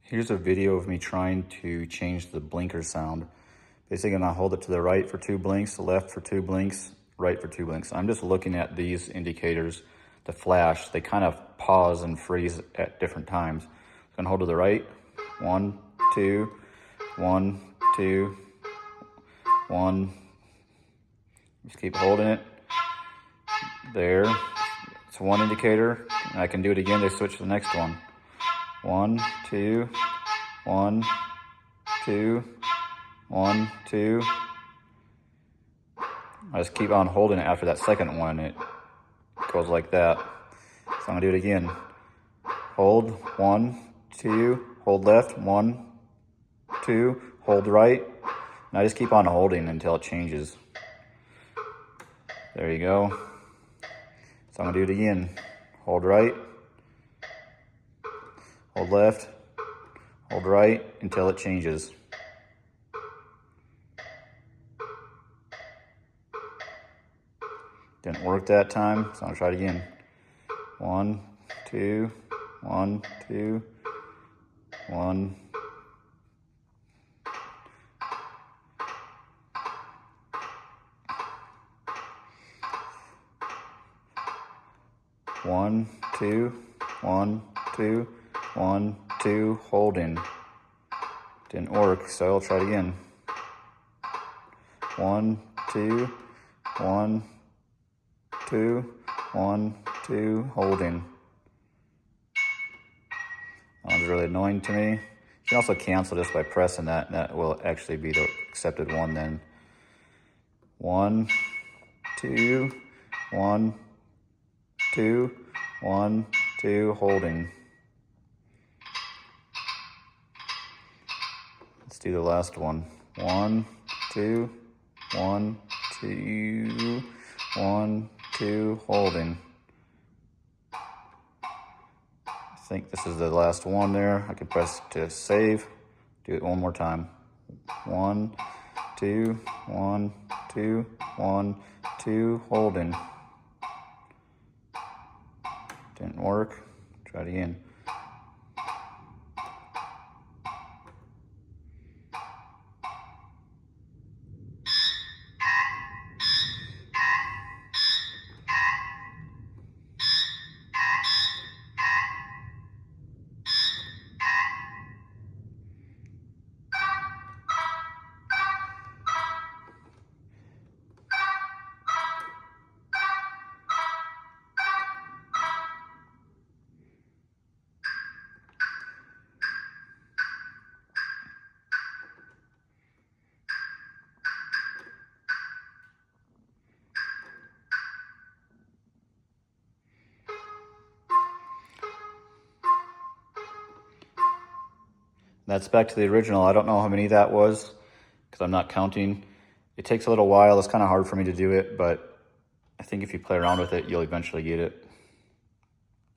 Here's a video of me trying to change the blinker sound. Basically, I'm gonna hold it to the right for 2 blinks, left for 2 blinks, right for 2 blinks. I'm just looking at these indicators, the flash. They kind of pause and freeze at different times. I'm gonna hold to the right, 1, 2, 1, 2, 1. Just keep holding it. There, it's one indicator. And I can do it again to switch to the next one. 1, 2, 1, 2, 1, 2. I just keep on holding it after that second one. It goes like that. So I'm gonna do it again. Hold, 1, 2, hold left, 1, 2, hold right. And I just keep on holding until it changes. There you go. So I'm gonna do it again. Hold right, hold left, hold right until it changes. Didn't work that time, so I'm gonna try it again. 1, 2, 1, 2, 1. One, 2, 1, 2, 1, 2, holding. Didn't work, so I'll try it again. 1, 2, 1, 2, 1, 2, holding. That was really annoying to me. You can also cancel this by pressing that, and that will actually be the accepted one then. 1, 2, 1, 2, 1, 2, holding. Let's do the last one. 1, 2, 1, 2, 1, 2, holding. I think this is the last one there. I can press to save. Do it one more time. 1, 2, 1, 2, 1, 2, holding. Didn't work. Try it again. That's back to the original. I don't know how many that was because I'm not counting. It takes a little while. It's kind of hard for me to do it, but I think if you play around with it, you'll eventually get it.